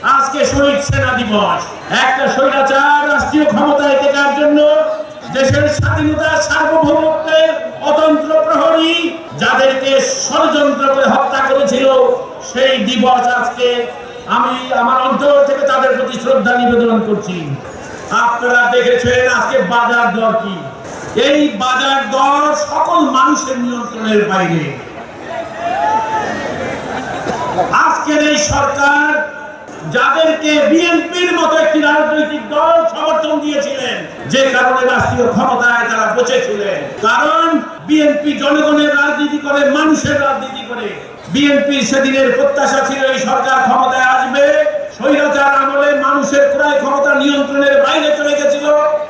আজকে শহীদ সেনা দিবস। একটা স্বৈরাচার রাষ্ট্রীয় ক্ষমতায় টেকার জন্য দেশের স্বাধীনতা সার্বভৌমত্বের অতন্ত্র প্রহরী যাদেরকে ষড়যন্ত্র করে হত্যা করেছিল, সেই দিবস আজকে আমি আমার অন্তর থেকে তাদের প্রতি শ্রদ্ধা নিবেদন করছি। আপনারা দেখেছেন আজকে বাজার দর কি। এই বাজার দর সকল মানুষের নিয়ন্ত্রণের বাইরে। আজকের এই সরকার যাদেরকে বিএনপির মতো একটি রাজনৈতিক দল সমর্থন দিয়েছিলেন, যে কারণে রাষ্ট্রীয় ক্ষমতায় তারা বসেছিলেন, কারণ বিএনপি জনগণের রাজনীতি করে, মানুষের রাজনীতি করে। বিএনপির সেদিনের প্রত্যাশা ছিল এই সরকার ক্ষমতায় আসবে, স্বৈরাচার আমলে মানুষের ক্রয় ক্ষমতা নিয়ন্ত্রণের বাইরে চলে গেছিল,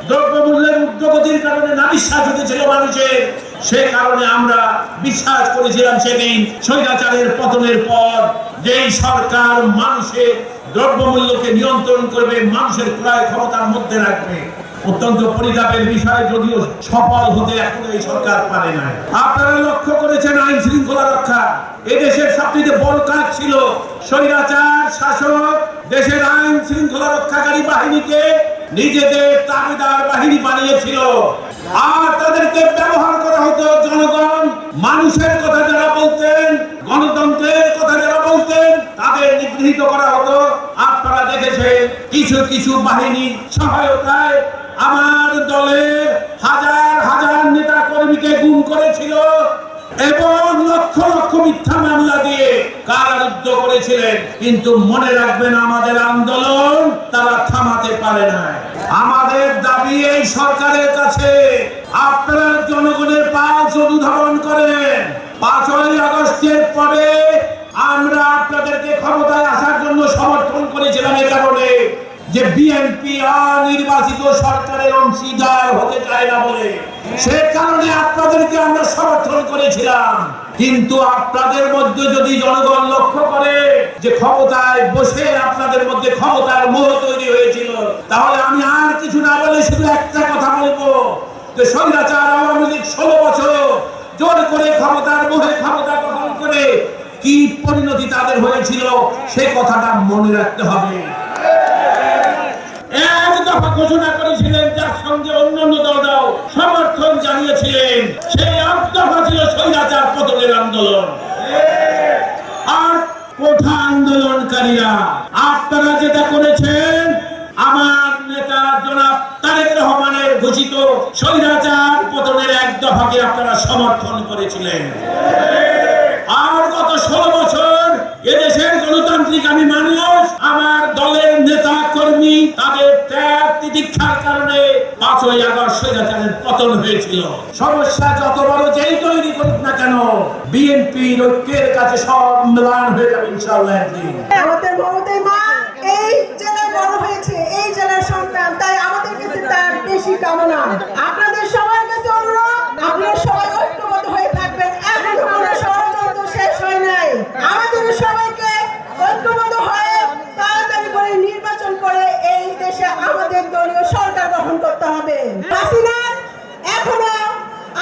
দ্রব্যমূল্যের ঊর্ধ্বগতির কারণে নাবিশ্বাস হতেছিল মানুষের। সে কারণে আমরা বিশ্বাস করেছিলাম সেদিন স্বৈরাচারের পতনের পর যে এই সরকার মানুষের দ্রব্যমূল্যকে নিয়ন্ত্রণ করবে, মানুষের ক্রয় ক্ষমতার মধ্যে রাখবে। অত্যন্ত পরিতাপের বিষয়, যদিও সফল হতে এখনো এই সরকার পারে না। আপনারা লক্ষ্য করেছেন আইন শৃঙ্খলা রক্ষা এদেশের সবচেয়ে বড় কাজ ছিল। স্বৈরাচার শাসক দেশের আইন শৃঙ্খলা রক্ষাকারী বাহিনীকে নিজেদের দাবিদার বাহিনী বানিয়েছিল, আর তাদেরকে ব্যবহার করা হতো জনগণ, মানুষের কথা যারা বলতেন, গণতন্ত্রের কথা যারা বলতেন, তাদের নিগৃহীত করা হতো। আপনারা দেখেছেন কিছু কিছু বাহিনীর সহায়তায় আমার দলের হাজার হাজার নেতা কর্মীকে গুম করেছিল এবং লক্ষ লক্ষ মিথ্যা মামলা দিয়ে কারারুদ্ধ করেছিলেন। কিন্তু মনে রাখবেন, আমাদের আন্দোলন তারা থামাতে পারে না। আমাদের দাবি এই সরকারের কাছে, আপনারা জনগণের পাশ অনুধাবন করেন। 5ই আগস্টের পরে আমরা আপনাদেরকে ক্ষমতায় আসার জন্য সমর্থন করেছিলাম এ কারণে যে বিএনপি অনির্বাচিত সরকারের অংশীদার হতে চায় না বলে। সে কারণে আপনাদেরকে আমরা সমর্থন করেছিলাম। কিন্তু আপনাদের মধ্যে যদি জনগণ লক্ষ্য করে যে ক্ষমতায় বসে আপনাদের মধ্যে ক্ষমতার মোহ তৈরি হয়েছিল, তাহলে আমি আর কিছু না বলে শুধু একটা কথা বলবো যে স্বৈরাচার আওয়ামী লীগ 16 বছর জোর করে ক্ষমতার মোহে ক্ষমতা দখল করে কি পরিণতি তাদের হয়েছিল, সে কথাটা মনে রাখতে হবে। এক দফা ঘোষণা করেছিলেন, যার সঙ্গে অন্যান্য দলরাও সমর্থন জানিয়েছিলেন। সেই এক দফা ছিল স্বৈরাচার পতনের আন্দোলন। আর কোঠা আন্দোলনকারীরা আপনারা যেটা করেছেন, আমার নেতা জনাব তারেক রহমানের ঘোষিত স্বৈরাচার পতনের এক দফাকে আপনারা সমর্থন করেছিলেন। আর গত 16 বছর এদেশের গণতান্ত্রিক আমি মানুষ, আমার দলের নেতা কর্মী তাদের ত্যাগ তিতিক্ষার কারণে 5ই আগস্ট স্বৈরাচারের পতন হয়েছিল। সমস্যা যত বড় যেই তৈরি করুক না কেন, বিএনপির ঐক্যের কাছে সব ম্লান হয়ে যাবে ইনশাআল্লাহ একদিন। আমাদের মমতাই মা এই জেলায় বড় হয়েছে, এই জেলার সন্তান, তাই আমাদের কাছে তার বেশি কামনা। আপনাদের সবার কাছে অনুরোধ, আপনারা সবাই ঐক্যবদ্ধ হয়ে থাকবেন। এখন আমরা ষড়যন্ত্র শেষ হয় নাই, আমাদের সবাইকে ঐক্যবদ্ধ হয়ে তাড়াতাড়ি করে নির্বাচন করে এই দেশে আমাদের দলীয় সরকার গঠন করতে হবে। হাসিনার এখনো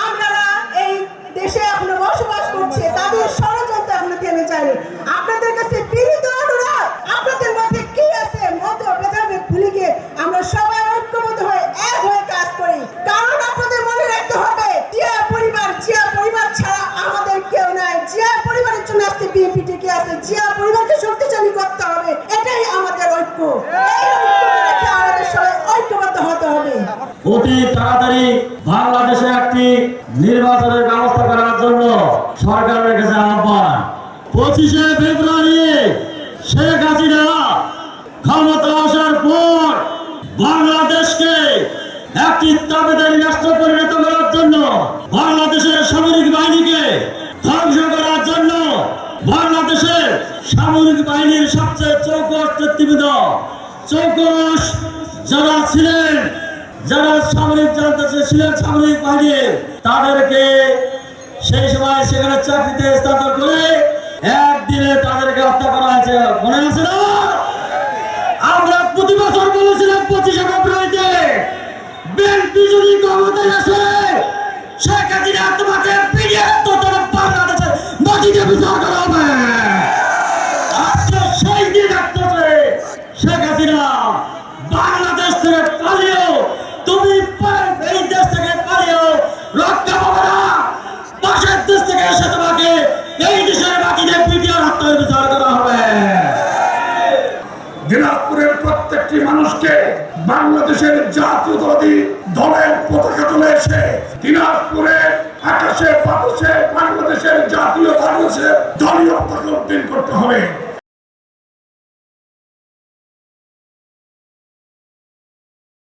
আপনারা এই দেশে এখনো বসবাস করছে, তাদের ষড়যন্ত্র এখনো থেমে যায়নি। আপনাদের কাছে বিনীত অনুরোধ, আপনাদের মধ্যে কি আছে মত ভেদাভেদ ভুলে গিয়ে আমরা সবাই ঐক্যবদ্ধ হয়ে এক হয়ে কাজ করি। কারণ আপনাদের মনে রাখতে হবে, জিয়া পরিবার ছাড়া আমাদের কেউ নাই। জিয়া পরিবারের জন্য আজকে বিএনপি টিকে আছে। জিয়া পরিবারকে শক্তিশালী করতে হবে, এটাই আমাদের ঐক্য। এই ঐক্য রেখে আমাদের সবাই ঐক্যবদ্ধ হতে হবে। অতি তাড়াতাড়ি বাংলাদেশে একটি নির্বাচনের ব্যবস্থা করার জন্য সরকারের কাছে আহ্বান। 25শে ফেব্রুয়ারি শেখ হাসিনা ক্ষমতা আসার পর বাংলাদেশকে একটি দাবিদারি রাষ্ট্র পরিণত করার জন্য, বাংলাদেশের সামরিক বাহিনীকে ধ্বংস করার জন্য, বাংলাদেশের সামরিক বাহিনীর সবচেয়ে চৌকস নেতৃবৃন্দ, চৌকস যারা ছিলেন, যারা সামরিক ছিলেন সামরিক বাহিনী, তাদেরকে সেই সময় সেখানে চাকরিতে স্থানান্তর করে একদিনে তাদেরকে হত্যা করা হয়েছে। মনে আছে না? আমরা প্রতি বছর বলেছিলাম 25শে ফেব্রুয়ারিতে বিএনপি যদি ক্ষমতায় আসে, শেখ হাসিনা তোমাকে ফিরিয়ে বাংলাদেশের মাটিতে বিচার করা হবে। আজকে সেই দিন আসতেছে, প্রত্যেকটি মানুষকে বাংলাদেশের জাতীয়তাবাদী দলের পতাকা তুলে এসে দিনাজপুরে আকাশে বাতাসে বাংলাদেশের জাতীয় দলীয় পতাকা উত্তোলন করতে হবে।